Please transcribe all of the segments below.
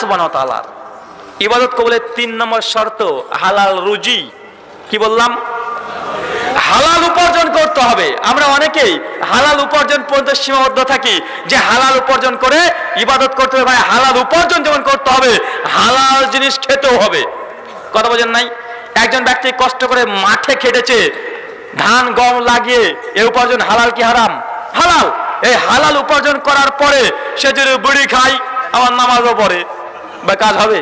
সুবহানাহু ওয়া তাআলার। ইবাদত কবুলের 3 নম্বর শর্ত হালাল রুজি। কি বললাম? হালাল উপার্জন করতে হবে। আমরা অনেকেই হালাল উপার্জন পর্যন্ত সীমাবদ্ধ থাকি, যে হালাল উপার্জন করে ইবাদত করতে হবে। ভাই, হালাল উপার্জন যেমন করতে হবে, হালাল জিনিস খেতেও হবে। কথা বোঝেন নাই? একজন ব্যক্তি কষ্ট করে মাঠে খেটেছে, ধান গম লাগিয়ে, এই উপার্জন হালাল কি হারাম? হালাল। এই হালাল উপার্জন করার পরে সে যদি বিড়ি খায়, আবার নামাজও পড়ে, বা কাজ হবে?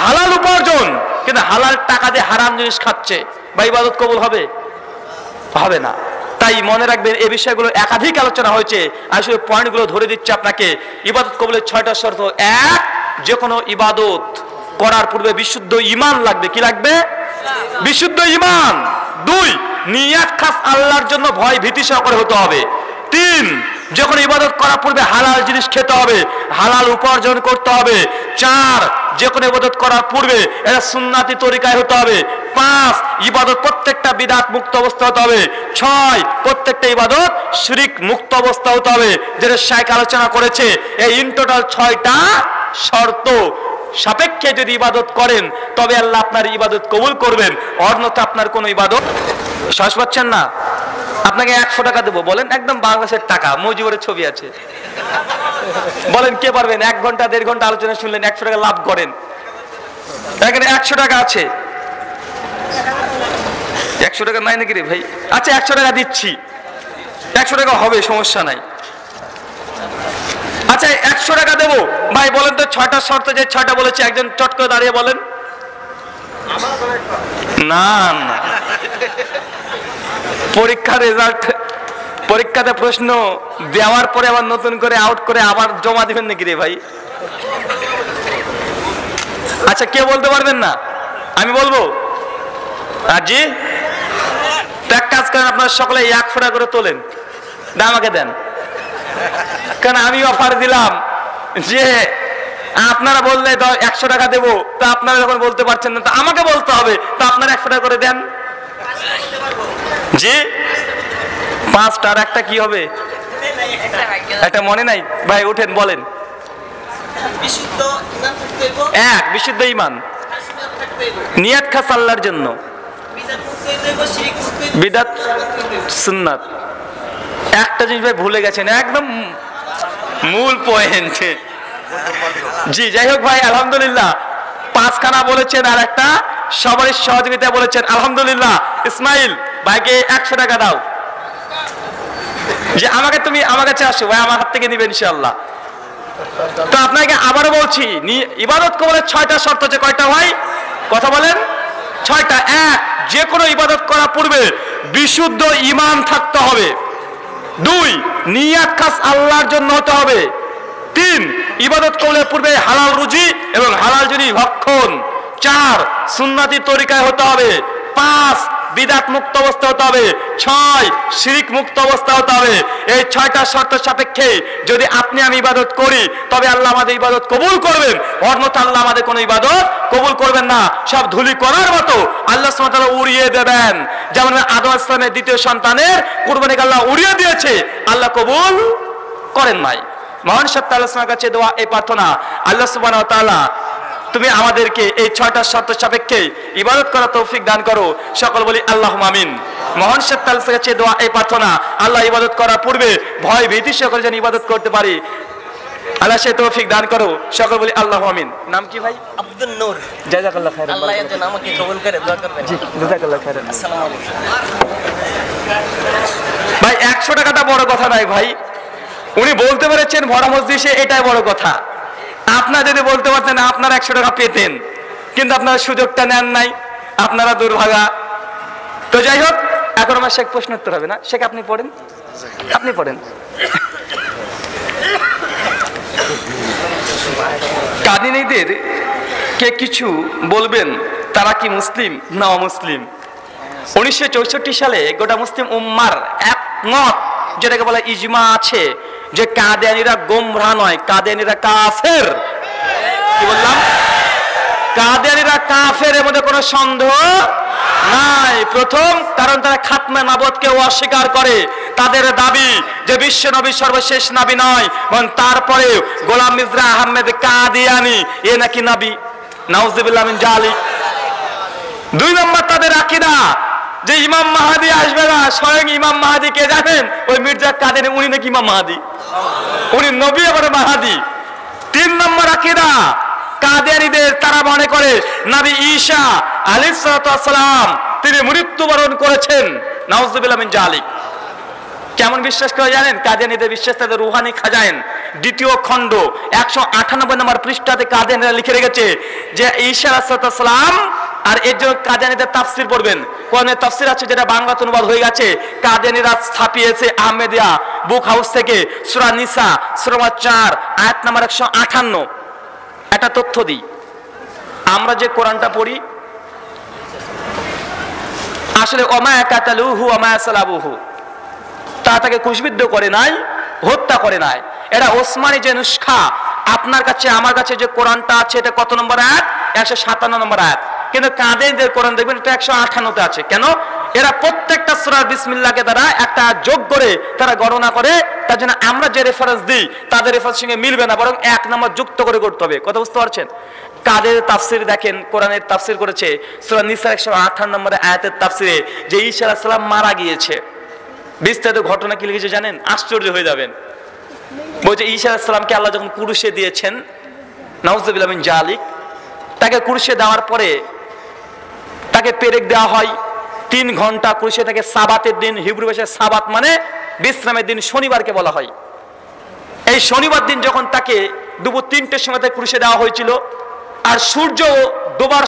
হালাল উপার্জন, কিন্তু হালাল টাকা দিয়ে হারাম জিনিস খাচ্ছে, বা ইবাদত কবুল হবে? হবে না। তাই মনে রাখবেন, এই বিষয়গুলো একাধিক আলোচনা হয়েছে। আসলে পয়েন্টগুলো ধরে দিচ্ছে আপনাকে। ইবাদত কবুলের 6টা শর্ত। 1, যে কোনো ইবাদত করার পূর্বে বিশুদ্ধ ঈমান লাগবে। কি লাগবে? বিশুদ্ধ ঈমান। 2, নিয়াত খাস আল্লাহর জন্য, ভয় ভীতি সহকারে হতে হবে। 3, যখন ইবাদত করার পূর্বে হালাল জিনিস খেতে হবে, হালাল উপার্জন করতে হবে। 4, যে কোনো ইবাদত করার পূর্বে এটা সুন্নাতি তরিকায় হতে হবে। 5, ইবাদত প্রত্যেকটা বিদআত মুক্ত অবস্থা হতে হবে। 6, প্রত্যেকটা ইবাদত শিরক মুক্ত অবস্থা হতে হবে, যেটা শাইখ আলোচনা করেছে। এই ইন টোটাল 6টা শর্ত সাপেক্ষে যদি ইবাদত করেন, তবে আল্লাহ আপনার ইবাদত কবুল করবেন। অন্যথা আপনার কোনো ইবাদত। শ্বাস পাচ্ছেন না? আপনাকে 100 টাকা দেবো, বলেন, একদম বাংলাদেশের টাকা, মুজিবের ছবি আছে, বলেন কে পারবেন? 1 ঘন্টা 1.5 ঘন্টা আলোচনা শুনলেন, 100 টাকা লাভ করেন। এখানে 100 টাকা আছে। 100 টাকা নাই নাকি রে ভাই? আচ্ছা, 100 টাকা দিচ্ছি, 100 টাকা হবে, সমস্যা নাই। আচ্ছা, 100 টাকা দেবো। ভাই বলেন তো 6টা শর্ত যে 6টা বলেছি, একজন চট করে দাঁড়িয়ে বলেন। না না, পরীক্ষার রেজাল্ট, পরীক্ষাতে প্রশ্ন দেওয়ার পরে আবার নতুন করে আউট করে আবার জমা দিবেন নাকি রে ভাই? আচ্ছা, কে বলতে পারবেন না? আমি বলবো। জি, এক কাজ করেন, আপনারা সকলে 100 টাকা করে তোলেন, আমাকে দেন। কারণ আমি অফার দিলাম যে আপনারা বললে 100 টাকা দেবো, তা আপনারা যখন বলতে পারছেন না, তা আমাকে বলতে হবে, তা আপনারা 100 টাকা করে দেন। জি, 5টার একটা কি হবে? একটা মনে নাই ভাই, উঠেন বলেন। 1, বিশুদ্ধ ঈমান, নিয়াত খাস আল্লাহর জন্য, বিদআত সুন্নাত। একটা জিনিস ভাই ভুলে গেছেন, একদম মূল পয়েন্ট। জি, যাই হোক ভাই, আলহামদুলিল্লাহ 5খানা বলেছেন, আর একটা সবারই সহযোগিতা বলেছেন, আলহামদুলিল্লাহ। ইসমাইল ভাইকে 100 টাকা দাও। যে আমাকে, তুমি আমার কাছে আসো ভাই, আমার হাত থেকে নিবে ইনশাআল্লাহ। তো আপনাকে আবারও বলছি, ইবাদত কবুলের 6টা শর্ত হচ্ছে কয়টা ভাই? কথা বলেন। 6টা। 1, যে কোনো ইবাদত করার পূর্বে বিশুদ্ধ ঈমান থাকতে হবে। 2, নিয়াত খাস আল্লাহর জন্য হতে হবে। 3, ইবাদত কবুলের পূর্বে হালাল রুজি এবং হালাল জিনিস ভক্ষণ। 4, সুন্নাতি তরিকায় হতে হবে। 5, বিদআত মুক্ত অবস্থা হতে হবে। 6, শিরক মুক্ত অবস্থা হতে হবে। এই 6টা শর্ত সাপেক্ষে যদি আপনি আমি ইবাদত করি, তবে আল্লাহ আমাদের ইবাদত কবুল করবেন। অন্যথা আল্লাহ আমাদের কোনো ইবাদত কবুল করবেন না। সব ধুলি করার মতো আল্লাহ সুবহানাহু ওয়া তাআলা উড়িয়ে দেবেন। যেমন আদম আলাইহিস সালামের দ্বিতীয় সন্তানের কুরবানিকে আল্লাহ উড়িয়ে দিয়েছে, আল্লাহ কবুল করেন নাই। মহান সত্য আল্লাহর কাছে দোয়া, এই প্রার্থনা, আল্লাহ সুবহানাহু ওয়া তাআলা তুমি আমাদেরকে এই 6টা শর্ত সাপেক্ষে ইবাদত করার তৌফিক দান করো। সকল বলি আল্লাহুম্মা আমিন। মহান সত্য আল্লাহর কাছে দোয়া, এই প্রার্থনা, আল্লাহ ইবাদত করার পূর্বে ভয় ভীতি সকল যেন ইবাদত করতে পারি, আল্লাহ সে তৌফিক দান করো। সকল বলি আল্লাহুম্মা আমিন। নাম কি ভাই? আব্দুল নূর। জাযাকাল্লাহ খাইরান। আল্লাহ এর জন্য আমাকে কবুল করে দোয়া করবেন। জি, জাযাকাল্লাহ খাইরান। আসসালামু আলাইকুম ভাই। 100 টাকাটা বড় কথা নয় ভাই, উনি বলতে পেরেছেন ভরা মজলিসে, এটাই বড় কথা। আপনারা যদি বলতে পারতেন, আপনারা 100 টাকা পেতেন, কিন্তু আপনারা সুযোগটা নেন নাই, আপনারা দুর্ভাগা। তো যাই হোক, এখন আমার শেখ প্রশ্ন উত্তর হবে না। শেখ আপনি পড়েন, আপনি পড়েন। কাদিনীদের কে কিছু বলবেন, তারা কি মুসলিম না অমুসলিম? 1964 সালে গোটা মুসলিম উম্মার একমত, যেটাকে বলা ইজমা আছে, যে কাদিয়ানীরা গোমরাহ নয়, কাদিয়ানীরা কাফের। কি বললাম? কাদিয়ানীরা কাফের, এর মধ্যে কোনো সন্দেহ নাই। প্রথম কারণ তারা খাতমে নবুয়তকে অস্বীকার করে, তাদের দাবি যে বিশ্ব নবী সর্বশেষ নবী নয়, এবং তারপরে গোলাম মির্জা আহমেদ কাদিয়ানি এ নাকি নবী। নাউজুবিল্লাহ মিন জালিক। 2 নম্বর তাদের আকীদা যে ইমাম মাহদী আসবে না, স্বয়ং ইমাম মাহদী কে জানেন? ওই মির্জা কাদিয়ানি, উনি নাকি ইমাম মাহদী, উনি নবী আবার মাহদী। 3 নম্বর আকীদা কাদিয়ানীদের, তারা মনে করে নবী ঈসা আলাইহিস সালাম তিনি মৃত্যুবরণ করেছেন। নাউজুবিল্লাহ মিন জালিক। কেমন বিশ্বাস করে জানেন? কাদিয়ানীদের বিশ্বাস তাদের রুহানি খাজাইন 2য় খণ্ড 198 নম্বর পৃষ্ঠাতে কাদিয়ানীরা লিখে রেখেছে যে ঈসা আলাইহিস সালাম, আর এর জন্য কাদিয়ানীদের তাফসীর পড়বেন। কোরআনের তাফসীর আছে যেটা বাংলাতে অনুবাদ হয়ে গেছে, কাদিয়ানীরা ছাপিয়েছে আহমেদিয়া বুক হাউস থেকে, সূরা নিসা সূরা 4 আয়াত নাম্বার 158। একটা তথ্য দিই, আমরা যে কোরআনটা পড়ি আসলে ওমা কাতালুহু ওমা সালাবুহু, তাকে ক্রুশবিদ্ধ করে নাই, হত্যা করে নাই। এটা ওসমানী যে নুসখা, আপনার কাছে আমার কাছে যে কোরআনটা আছে এটা কত নম্বর আয়াত? 157 নম্বর আয়াত। কিন্তু কাদিয়ানীদের কোরআন দেখবেন এটা 158তে আছে। কেন? এরা প্রত্যেকটা সূরার বিসমিল্লাহকে দ্বারা একটা যোগ করে তারা গণনা করে, তার জন্য আমরা যে রেফারেন্স দিই তাদের রেফারেন্স সঙ্গে মিলবে না, বরং 1 নম্বর যুক্ত করে করতে হবে। কথা বুঝতে পারছেন? কাদের তাফসীর দেখেন, কোরআনের তাফসীর করেছে সূরা নিসা 158 নম্বর আয়াতের তাফসীরে যে ঈসা আলাইহিস সালাম মারা গিয়েছে। বিস্তারিত ঘটনা কি লিখেছে জানেন? আশ্চর্য হয়ে যাবেন। বলছে ঈসা আলাইহিস সালামকে আল্লাহ যখন কুরুশে দিয়েছেন, নাউজুবিল্লাহ মিন জালিক, তাকে কুরুশে দেওয়ার পরে তাকে পেরেক দেওয়া হয় 3 ঘন্টা কুরুশে, তাকে সাবাতের দিন, হিব্রু ভাষায় সাবাত মানে বিশ্রামের দিন, শনিবারকে বলা হয়। এই শনিবার দিন যখন তাকে দুপুর 3টের সময় তাকে কুরুশে দেওয়া হয়েছিল, আর সূর্য ডোবার